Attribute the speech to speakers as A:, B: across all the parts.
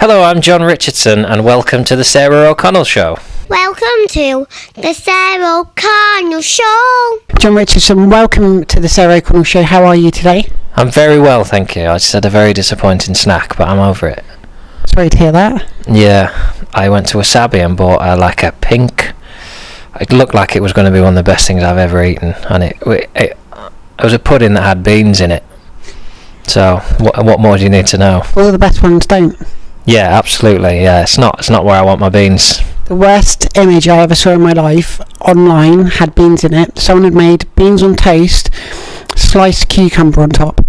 A: Hello, I'm Jon Richardson, and welcome to the Sarah O'Connell Show.
B: Welcome to the Sarah O'Connell Show.
C: Jon Richardson, welcome to the Sarah O'Connell Show. How are you today?
A: I'm very well, thank you. I just had a very disappointing snack, but I'm over it.
C: Sorry to hear that.
A: Yeah, I went to Wasabi and bought a pink... It looked like it was going to be one of the best things I've ever eaten, and it was a pudding that had beans in it. So, what more do you need to know?
C: All the best ones don't.
A: Yeah, absolutely. Yeah, it's not where I want my beans.
C: The worst image I ever saw in my life online had beans in it. Someone had made beans on toast, sliced cucumber on top.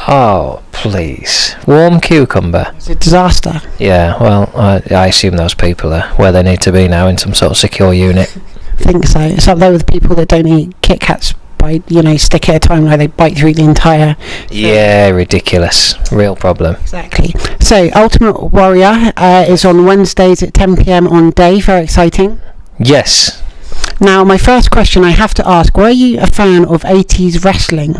A: Oh, please. Warm cucumber.
C: It's a disaster.
A: Yeah, well, I assume those people are where they need to be now, in some sort of secure unit.
C: I think so. It's up there with people that don't eat Kit Kats by, stick at a time, like they bite through the entire thing.
A: Yeah, ridiculous. Real problem.
C: Exactly. So, Ultimate Worrier is on Wednesdays at 10 p.m. on Day. Very exciting.
A: Yes.
C: Now, my first question I have to ask, were you a fan of 80s wrestling?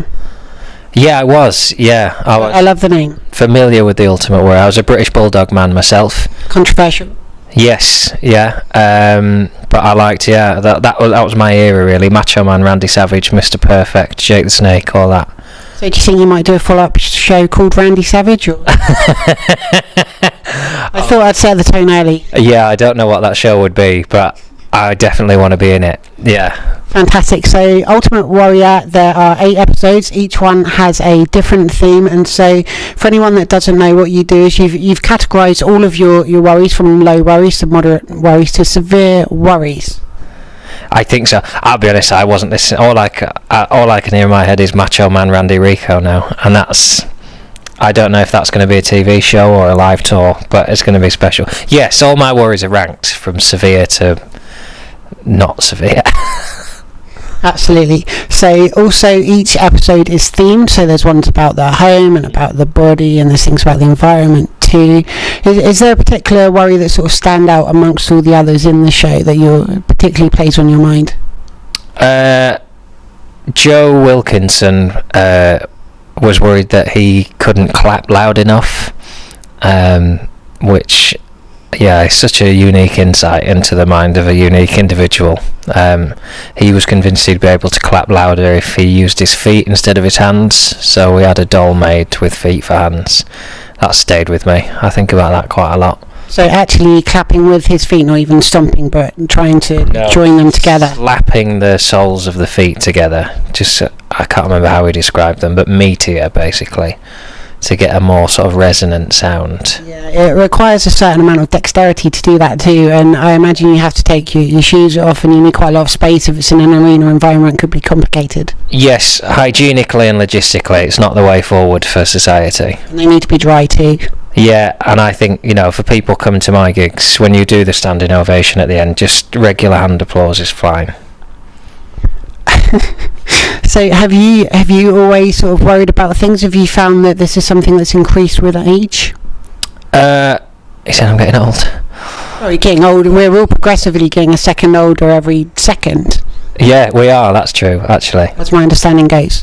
A: Yeah, I was. Yeah, I was.
C: I love the name.
A: Familiar with the Ultimate Warrior. I was a British Bulldog man myself.
C: Controversial.
A: Yes, yeah. But I liked, that was my era, really. Macho Man, Randy Savage, Mr. Perfect, Jake the Snake, all that.
C: So do you think you might do a follow-up show called Randy Savage? Or? I thought I'd set the tone early.
A: Yeah, I don't know what that show would be, but I definitely want to be in it. Yeah.
C: Fantastic. So Ultimate Worrier, there are 8 episodes. Each one has a different theme, and so for anyone that doesn't know, what you do is you've categorised all of your worries, from low worries to moderate worries to severe worries.
A: I think so. I'll be honest, I wasn't listening. All I can hear in my head is Macho Man Randy Rico now, and I don't know if that's going to be a TV show or a live tour, but it's going to be special. Yes, all my worries are ranked from severe to not severe.
C: Absolutely. So also each episode is themed, so there's ones about the home and about the body, and there's things about the environment too. Is there a particular worry that sort of stand out amongst all the others in the show that particularly plays on your mind?
A: Joe Wilkinson was worried that he couldn't clap loud enough, which... Yeah, it's such a unique insight into the mind of a unique individual. He was convinced he'd be able to clap louder if he used his feet instead of his hands, so we had a doll made with feet for hands. That stayed with me. I think about that quite a lot. So
C: actually clapping with his feet, not even stomping, but trying to join them together.
A: Slapping the soles of the feet together. Just, I can't remember how he described them, but meatier, basically, to get a more sort of resonant sound.
C: Yeah, it requires a certain amount of dexterity to do that too, and I imagine you have to take your shoes off, and you need quite a lot of space. If it's in an arena environment, it could be complicated.
A: Yes, hygienically and logistically, it's not the way forward for society.
C: And they need to be dry too.
A: Yeah, and I think, for people coming to my gigs, when you do the standing ovation at the end, just regular hand applause is fine.
C: So have you always sort of worried about things? Have you found that this is something that's increased with age?
A: You said I'm getting old.
C: Oh, you're getting old, and we're all progressively getting a second older every second.
A: Yeah, we are, that's true, actually.
C: That's my understanding goes.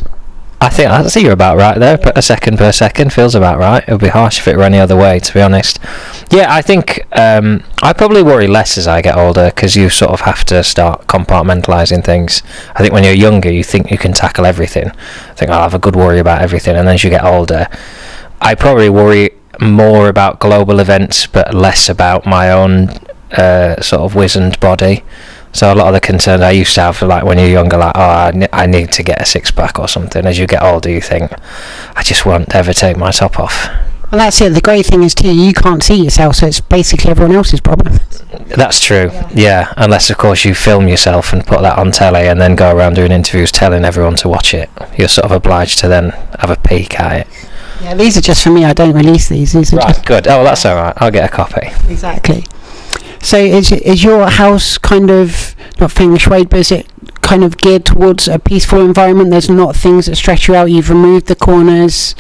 A: I think you're about right there. A second per second feels about right. It would be harsh if it were any other way, to be honest. Yeah, I think I probably worry less as I get older, because you sort of have to start compartmentalising things. I think when you're younger, you think you can tackle everything. I think I'll have a good worry about everything, and then as you get older, I probably worry more about global events, but less about my own sort of wizened body. So a lot of the concerns I used to have, like when you're younger, like, I need to get a six-pack or something. As you get older, you think, I just won't ever take my top off.
C: Well, that's it. The great thing is, too, you can't see yourself, so it's basically everyone else's problem.
A: That's true, yeah. Unless, of course, you film yourself and put that on telly and then go around doing interviews telling everyone to watch it. You're sort of obliged to then have a peek at it.
C: Yeah, these are just for me. I don't release these. These are
A: right,
C: just...
A: good. Oh, that's all right. I'll get a copy.
C: Exactly. So is your house kind of, not feng shui, but is it kind of geared towards a peaceful environment? There's not things that stretch you out. You've removed the corners.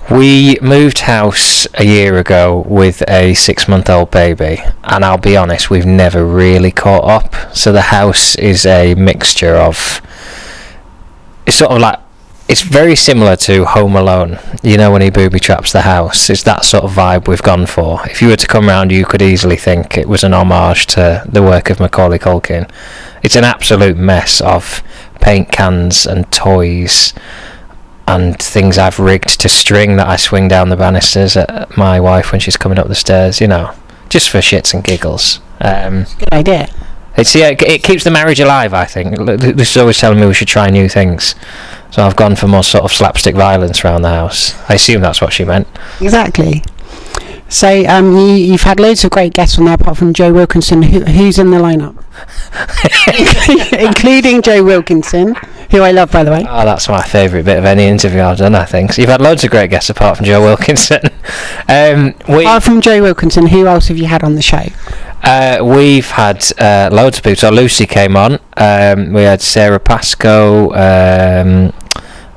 A: We moved house a year ago with a 6-month-old baby, and I'll be honest, we've never really caught up. So the house is a mixture of, it's sort of like it's very similar to Home Alone. You know, when he booby traps the house. It's that sort of vibe we've gone for. If you were to come round, you could easily think it was an homage to the work of Macaulay Culkin. It's an absolute mess of paint cans and toys and things I've rigged to string that I swing down the banisters at my wife when she's coming up the stairs, you know, just for shits and giggles.
C: It's a good idea.
A: It keeps the marriage alive, I think. This is always telling me we should try new things. So I've gone for more sort of slapstick violence around the house. I assume that's what she meant.
C: Exactly. So you've had loads of great guests on there, apart from Joe Wilkinson. Who's in the lineup? Including Joe Wilkinson, who I love, by the way.
A: Oh, that's my favourite bit of any interview I've done, I think. So you've had loads of great guests apart from Joe Wilkinson.
C: Apart from Joe Wilkinson, who else have you had on the show?
A: We've had loads of people. So Lucy came on. We had Sarah Pascoe.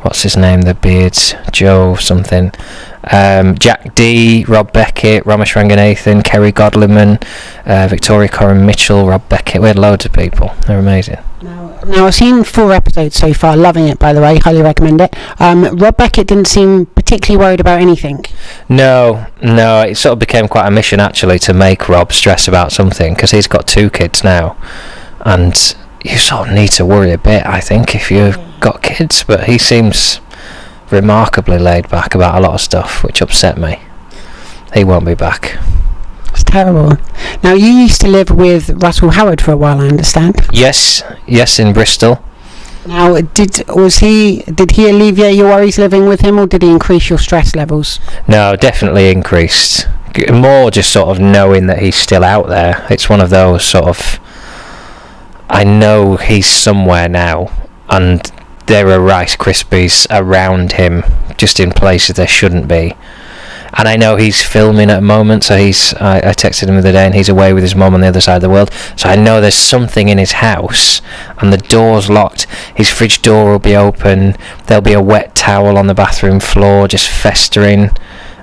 A: What's his name? The beards, Joe something. Jack D, Rob Beckett, Ramesh Ranganathan, Kerry Godliman, Victoria Corin Mitchell, Rob Beckett. We had loads of people. They're amazing.
C: Now I've seen 4 episodes so far, loving it, by the way, highly recommend it. Rob Beckett didn't seem particularly worried about anything.
A: No, it sort of became quite a mission actually to make Rob stress about something, because he's got 2 kids now, and you sort of need to worry a bit, I think, if you've got kids, but he seems remarkably laid back about a lot of stuff, which upset me. He won't be back.
C: It's terrible. Now, you used to live with Russell Howard for a while, I understand.
A: Yes, in Bristol.
C: Now, did he alleviate your worries living with him, or did he increase your stress levels?
A: No, definitely increased. More just sort of knowing that he's still out there. It's one of those sort of, I know he's somewhere now, and there are Rice Krispies around him, just in places there shouldn't be. And I know he's filming at a moment, so I texted him the other day, and he's away with his mum on the other side of the world. So I know there's something in his house, and the door's locked. His fridge door will be open. There'll be a wet towel on the bathroom floor, just festering.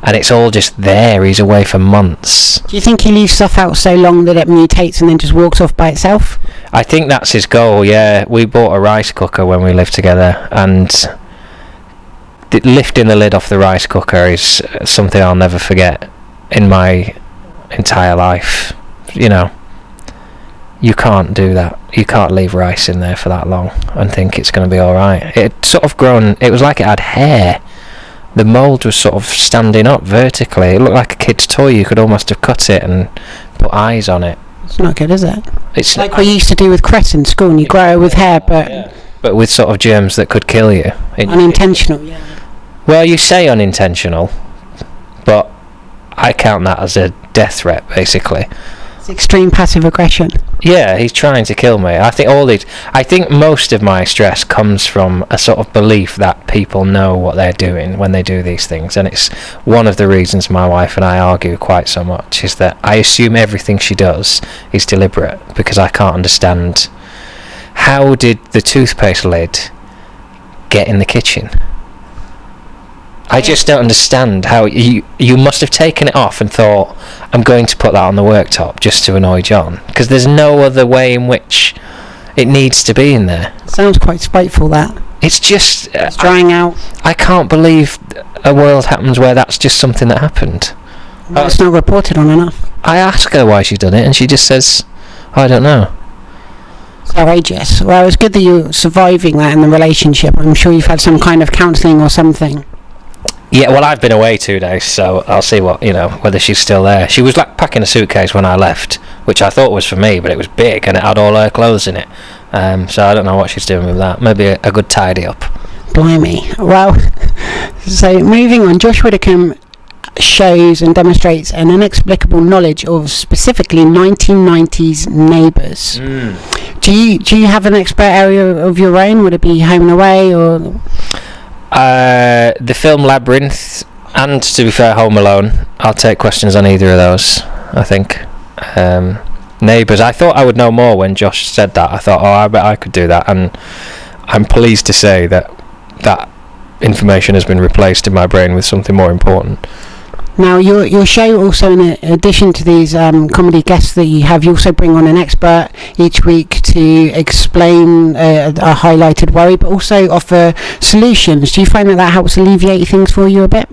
A: And it's all just there. He's away for months.
C: Do you think he leaves stuff out so long that it mutates and then just walks off by itself?
A: I think that's his goal, yeah. We bought a rice cooker when we lived together, and lifting the lid off the rice cooker is something I'll never forget in my entire life. You know, you can't do that. You can't leave rice in there for that long and think it's going to be alright. It sort of grown, it was like it had hair. The mould was sort of standing up vertically. It looked like a kid's toy. You could almost have cut it and put eyes on it.
C: It's not good, is it?
A: It's
C: like we used to do with cress in school, and you grow it with hair, but...
A: Yeah. But with sort of germs that could kill you.
C: Unintentional, yeah.
A: Well, you say unintentional, but I count that as a death threat, basically.
C: It's extreme passive aggression.
A: Yeah, he's trying to kill me. I think most of my stress comes from a sort of belief that people know what they're doing when they do these things, and it's one of the reasons my wife and I argue quite so much, is that I assume everything she does is deliberate, because I can't understand, how did the toothpaste lid get in the kitchen? I just don't understand how you must have taken it off and thought, I'm going to put that on the worktop just to annoy John, because there's no other way in which it needs to be in there.
C: Sounds quite spiteful, that.
A: It's just...
C: it's drying out.
A: I can't believe a world happens where that's just something that happened.
C: Well, it's not reported on enough.
A: I ask her why she's done it, and she just says, I don't know.
C: It's outrageous. Well, it's good that you're surviving that in the relationship. I'm sure you've had some kind of counselling or something.
A: Yeah, well, I've been away 2 days, so I'll see whether she's still there. She was like packing a suitcase when I left, which I thought was for me, but it was big and it had all her clothes in it. So I don't know what she's doing with that. Maybe a good tidy up.
C: Blimey. Well, so moving on, Josh Widdicombe shows and demonstrates an inexplicable knowledge of specifically 1990s Neighbours. Do you have an expert area of your own? Would it be Home and Away or...
A: the film Labyrinth, and to be fair, Home Alone. I'll take questions on either of those, I think. Neighbours, I thought I would know more when Josh said that. I thought, I bet I could do that, and I'm pleased to say that information has been replaced in my brain with something more important.
C: Now, your show also, in addition to these comedy guests that you have, you also bring on an expert each week to explain a highlighted worry, but also offer solutions. Do you find that helps alleviate things for you a bit?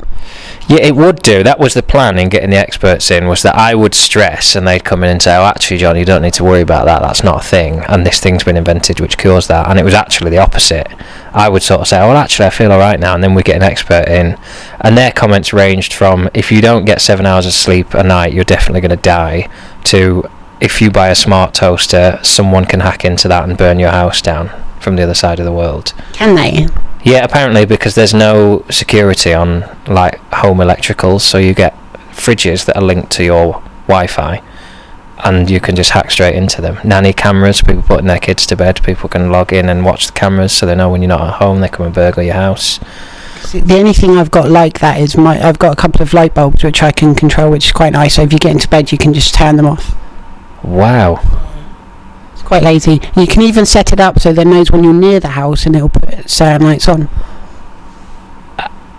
A: Yeah, it would do. That was the plan in getting the experts in, was that I would stress and they'd come in and say, oh, actually, John, you don't need to worry about that. That's not a thing. And this thing's been invented which cures that. And it was actually the opposite. I would sort of say, oh, well, actually, I feel all right now. And then we'd get an expert in. And their comments ranged from, if you don't get 7 hours of sleep a night, you're definitely going to die, to, if you buy a smart toaster, someone can hack into that and burn your house down from the other side of the world.
C: Can they?
A: Yeah, apparently, because there's no security on like home electricals, so you get fridges that are linked to your Wi-Fi, and you can just hack straight into them. Nanny cameras, people putting their kids to bed, people can log in and watch the cameras, so they know when you're not at home. They come and burgle your house.
C: The only thing I've got like that is I've got a couple of light bulbs which I can control, which is quite nice. So if you get into bed, you can just turn them off.
A: Wow.
C: Quite lazy. You can even set it up so that it knows when you're near the house and it'll put certain lights on.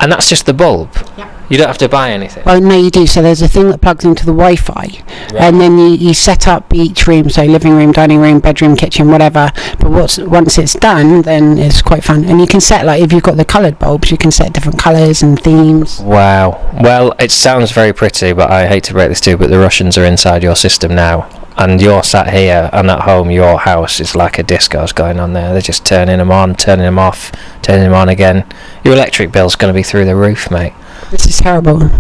A: And that's just the bulb?
C: Yeah.
A: You don't have to buy anything?
C: Well, no, you do. So there's a thing that plugs into the Wi-Fi, right. And then you set up each room, so living room, dining room, bedroom, kitchen, whatever. But once it's done, then it's quite fun. And you can set, like, if you've got the coloured bulbs, you can set different colours and themes.
A: Wow. Well, it sounds very pretty, but I hate to break this to you, but the Russians are inside your system now. And you're sat here, and at home, your house is like a disco's going on there. They're just turning them on, turning them off, turning them on again. Your electric bill's going to be through the roof, mate.
C: This is terrible. I'm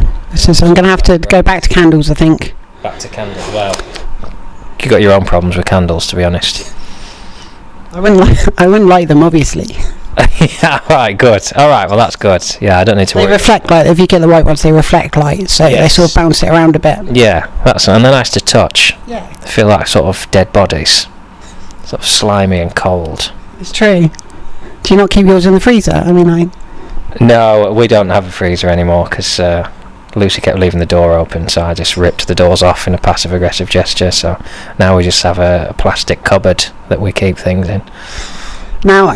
C: going to have to go back to candles, I think.
A: Back to candles, well. You got your own problems with candles, to be honest.
C: I wouldn't like them, obviously.
A: Yeah, right, good. Alright, well, that's good. Yeah, I don't need to worry.
C: They reflect light. If you get the white ones, they reflect light, so
A: yes.
C: They sort of bounce it around a bit.
A: Yeah, and they're nice to touch.
C: Yeah.
A: They feel like sort of dead bodies. Sort of slimy and cold.
C: It's true. Do you not keep yours in the freezer? I mean,
A: No, we don't have a freezer anymore because Lucy kept leaving the door open, so I just ripped the doors off in a passive-aggressive gesture. So now we just have a plastic cupboard that we keep things in.
C: Now,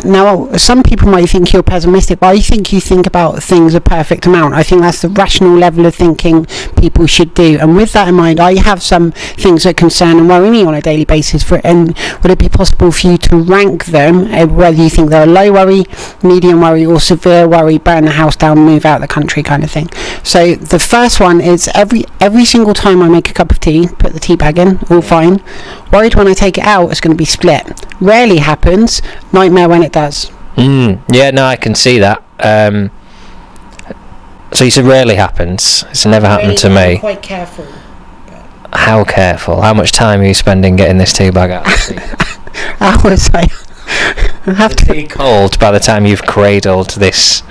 C: some people might think you're pessimistic, but I think you think about things a perfect amount. I think that's the rational level of thinking people should do. And with that in mind, I have some things that concern and worry me on a daily basis. And would it be possible for you to rank them, whether you think they're a low worry, medium worry, or severe worry, burn the house down, move out the country kind of thing? So the first one is every single time I make a cup of tea, put the tea bag in, all fine. Worried when I take it out, it's going to be split. Rarely happens. Nightmare when it does.
A: Yeah, no, I can see that. So you said rarely happens. It's never happened to me.
C: Quite careful.
A: How careful? How much time are you spending getting this tea bag out?
C: Hours. I have to.
A: Tea cold by the time you've cradled this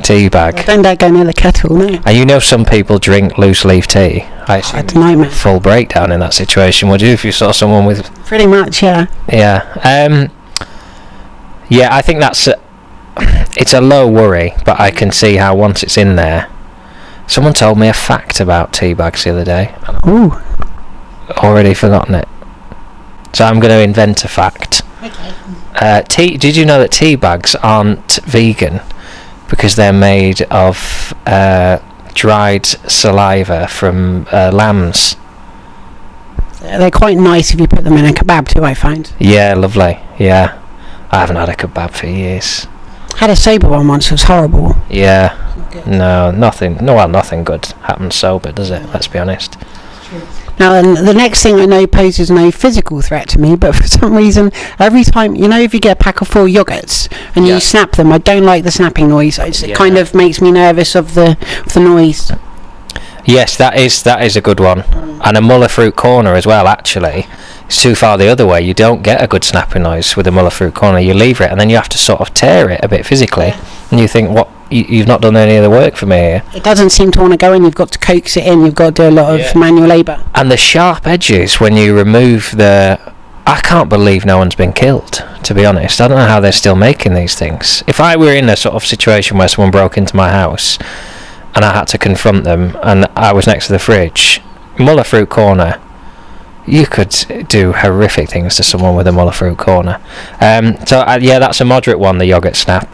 A: tea bag.
C: I don't dare go near the kettle, no.
A: And you know some people drink loose leaf tea. I assume
C: It's a nightmare.
A: full breakdown in that situation, would you, if you saw someone with...
C: Pretty much, yeah.
A: Yeah. Yeah, I think it's a low worry, but I can see how once it's in there... Someone told me a fact about tea bags the other day.
C: Ooh.
A: Already forgotten it. So I'm going to invent a fact.
C: Okay.
A: Did you know that tea bags aren't vegan because they're made of dried saliva from lambs?
C: They're quite nice if you put them in a kebab too, I find.
A: Yeah, lovely. Yeah. I haven't had a kebab for years.
C: Had a sober one once, it was horrible.
A: Yeah. No, nothing good happens sober, does it? Let's be honest.
C: Now, the next thing I know poses no physical threat to me, but for some reason, every time, if you get a pack of 4 yogurts and you snap them, I don't like the snapping noise. It kind of makes me nervous of the noise.
A: Yes, that is a good one. And a Muller fruit corner as well, actually. It's too far the other way. You don't get a good snapping noise with a Muller fruit corner. You leave it and then you have to sort of tear it a bit physically. And you think, what? You've not done any of the work for me here. It
C: doesn't seem to want to go in. You've got to coax it in. You've got to do a lot of manual labour.
A: And the sharp edges when you remove the... I can't believe no one's been killed, to be honest. I don't know how they're still making these things. If I were in a sort of situation where someone broke into my house and I had to confront them and I was next to the fridge, Muller fruit corner, you could do horrific things to someone with a Muller fruit corner. That's a moderate one, the yoghurt snap.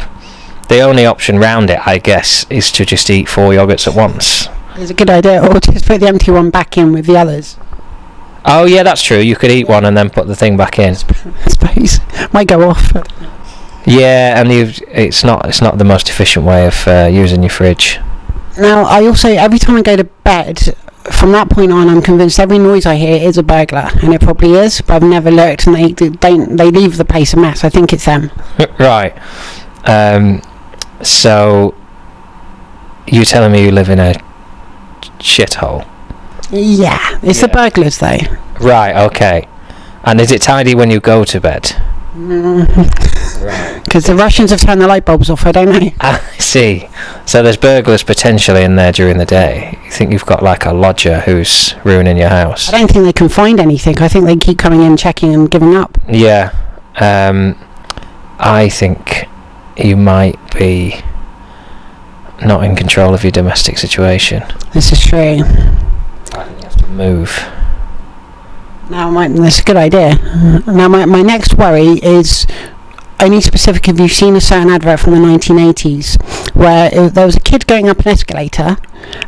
A: The only option round it, I guess, is to just eat 4 yogurts at once.
C: It's a good idea, or just put the empty one back in with the others.
A: Oh yeah, that's true. You could eat one and then put the thing back in.
C: I suppose might go off.
A: Yeah, and it's not the most efficient way of using your fridge.
C: Now, I also, every time I go to bed, from that point on, I'm convinced every noise I hear is a burglar, and it probably is. But I've never looked, and they leave the place a mess. I think it's them.
A: Right. So you telling me you live in a shithole?
C: Yeah, it's the burglars though.
A: Right. Okay. And is it tidy when you go to bed?
C: Because the Russians have turned the light bulbs off, I don't know.
A: I see. So there's burglars potentially in there during the day. You think you've got like a lodger who's ruining your house?
C: I don't think they can find anything. I think they keep coming in, checking and giving up.
A: Yeah. I think you might be not in control of your domestic situation.
C: This is true.
A: I think you have to move.
C: Now, that's a good idea. Now, my next worry is only specific if you've seen a certain advert from the 1980s where there was a kid going up an escalator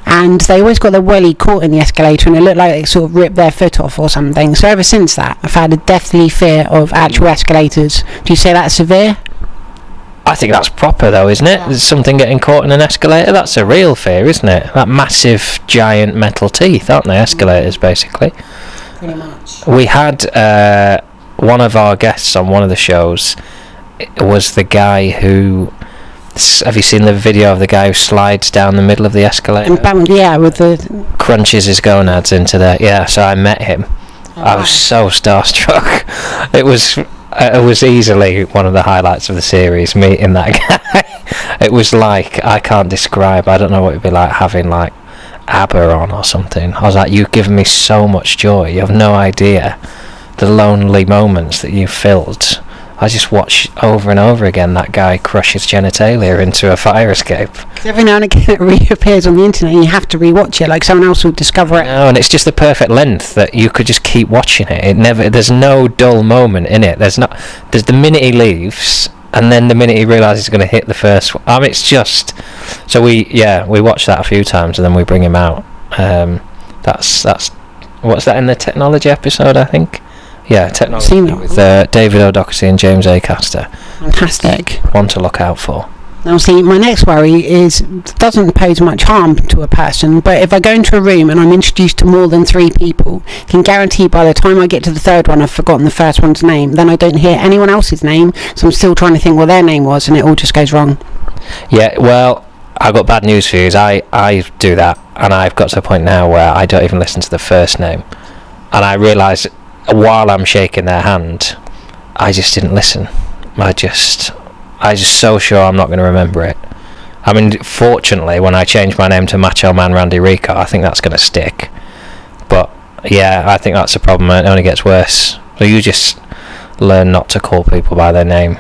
C: and they always got their welly caught in the escalator and it looked like they sort of ripped their foot off or something. So ever since that, I've had a deathly fear of actual escalators. Do you say that's severe?
A: I think that's proper though, isn't it? There's something getting caught in an escalator. That's a real fear, isn't it? That massive, giant metal teeth, aren't they? Escalators, basically.
C: Pretty much.
A: We had one of our guests on one of the shows. It was the guy who... Have you seen the video of the guy who slides down the middle of the escalator?
C: Yeah, with the...
A: Crunches his gonads into there. Yeah, so I met him. I was so starstruck. It was easily one of the highlights of the series, meeting that guy. It was like, I can't describe, I don't know what it'd be like having like ABBA on or something. I was like, you've given me so much joy, you have no idea the lonely moments that you filled. I just watch over and over again that guy crush his genitalia into a fire escape.
C: Every now and again it reappears on the internet and you have to rewatch it, like someone else will discover it.
A: No, and it's just the perfect length that you could just keep watching it. There's no dull moment in it. There's the minute he leaves and then the minute he realises he's going to hit the first one. It's just... So we watch that a few times and then we bring him out. That's what's that in the technology episode, I think? Yeah, technology with David O'Doherty and James Acaster.
C: Fantastic.
A: One to look out for.
C: Now see, my next worry doesn't pose much harm to a person, but if I go into a room and I'm introduced to more than 3 people, I can guarantee by the time I get to the third one I've forgotten the first one's name. Then I don't hear anyone else's name, so I'm still trying to think what their name was and it all just goes wrong. Yeah,
A: well, I've got bad news for you. I do that, and I've got to a point now where I don't even listen to the first name. And I realise while I'm shaking their hand, I just didn't listen. I just so sure I'm not going to remember it. I mean, fortunately, when I change my name to Macho Man Randy Rico, I think that's going to stick. But yeah, I think that's a problem. It only gets worse. So you just learn not to call people by their name.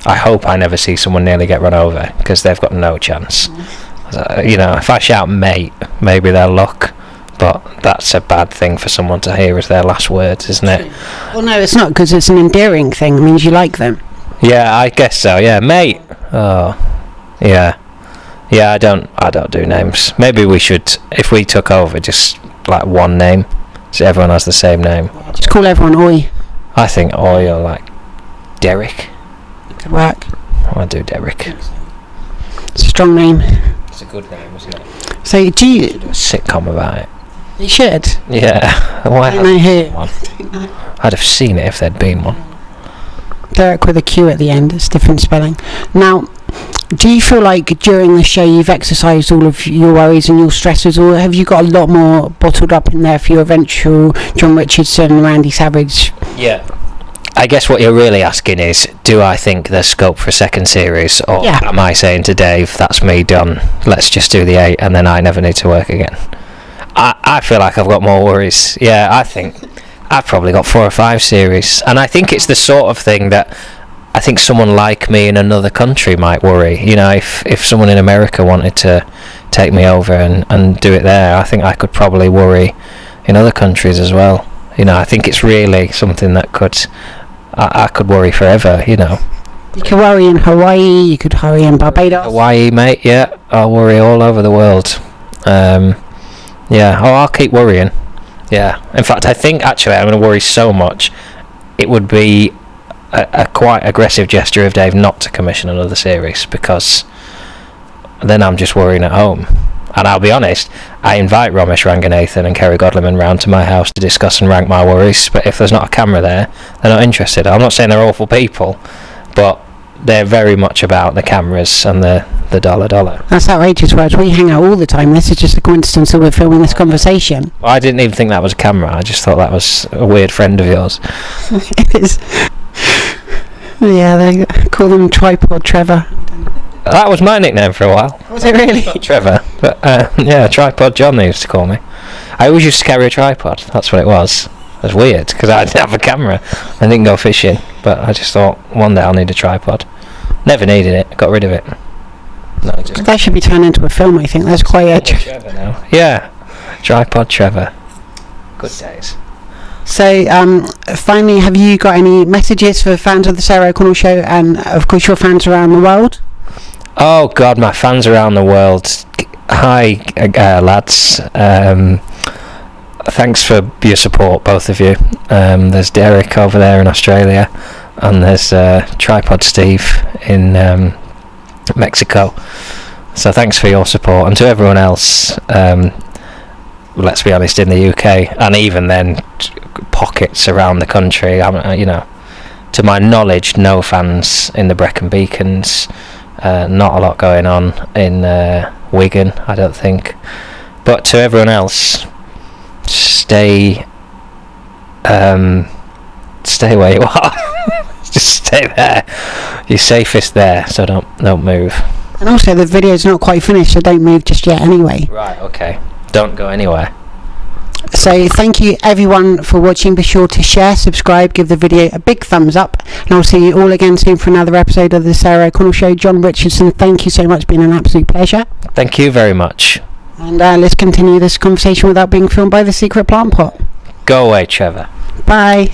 A: I hope I never see someone nearly get run over, because they've got no chance. If I shout mate, maybe they'll look. But that's a bad thing for someone to hear as their last words, isn't it?
C: Well, no, it's not, because it's an endearing thing. It means you like them.
A: Yeah, I guess so. Yeah, mate. Oh, yeah. Yeah, I don't do names. Maybe we should, if we took over, just like one name, so everyone has the same name.
C: Just call everyone Oi.
A: I think Oi or like Derek.
C: Could work.
A: I'll do Derek.
C: It's a strong name.
A: It's a good name, isn't it?
C: So do you
A: do a sitcom about it?
C: You should.
A: Yeah. Why?
C: I don't know who.
A: I'd have seen it if there'd been one.
C: Derek with a Q at the end. It's different spelling. Now, do you feel like during the show you've exercised all of your worries and your stresses, or have you got a lot more bottled up in there for your eventual Jon Richardson and Randy Savage?
A: Yeah. I guess what you're really asking is, do I think there's scope for a second series, or am I saying to Dave, that's me done, let's just do the 8 and then I never need to work again? I feel like I've got more worries. Yeah, I think I've probably got 4 or 5 series, and I think it's the sort of thing that I think someone like me in another country might worry. If someone in America wanted to take me over and do it there, I think I could probably worry in other countries as well. I think it's really something that I could worry forever. You
C: could worry in Hawaii, you could worry in Barbados.
A: Hawaii, mate, yeah. I'll worry all over the world. Yeah. Oh, I'll keep worrying. Yeah. In fact, I think actually I'm going to worry so much. It would be a quite aggressive gesture of Dave not to commission another series, because then I'm just worrying at home. And I'll be honest, I invite Ramesh Ranganathan and Kerry Godliman round to my house to discuss and rank my worries, but if there's not a camera there, they're not interested. I'm not saying they're awful people, but they're very much about the cameras and the dollar.
C: That's outrageous, Raj. We hang out all the time. This is just a coincidence that we're filming this conversation.
A: Well, I didn't even think that was a camera. I just thought that was a weird friend of yours.
C: It is. Yeah, they call them Tripod Trevor.
A: That was my nickname for a while.
C: Was it really?
A: Not Trevor, but yeah, Tripod John they used to call me. I always used to carry a tripod. That's what it was. It was weird because I didn't have a camera. I didn't go fishing, but I just thought one day I'll need a tripod. Never needed it. Got rid of it. No,
C: That should be turned into a film, I think. That's quite a...
A: Trevor now. Yeah, Tripod Trevor. Good days.
C: So, finally, have you got any messages for fans of the Sarah O'Connell Show and, of course, your fans around the world?
A: Oh God, my fans around the world. Hi, lads. Thanks for your support, both of you. There's Derek over there in Australia, and there's Tripod Steve in Mexico. So thanks for your support, and to everyone else. Let's be honest, in the UK, and even then, pockets around the country. To my knowledge, no fans in the Brecon Beacons. Not a lot going on in Wigan, I don't think. But to everyone else, stay where you are. Just stay there. You're safest there, so don't move.
C: And also, the video's not quite finished, so don't move just yet anyway.
A: Right, okay. Don't go anywhere.
C: So thank you everyone for watching. Be sure to share, subscribe, give the video a big thumbs up, and I'll see you all again soon for another episode of the Sarah O'Connell Show. Jon Richardson, thank you so much. It's been an absolute pleasure.
A: Thank you very much.
C: And let's continue this conversation without being filmed by the secret plant pot.
A: Go away, Trevor.
C: Bye.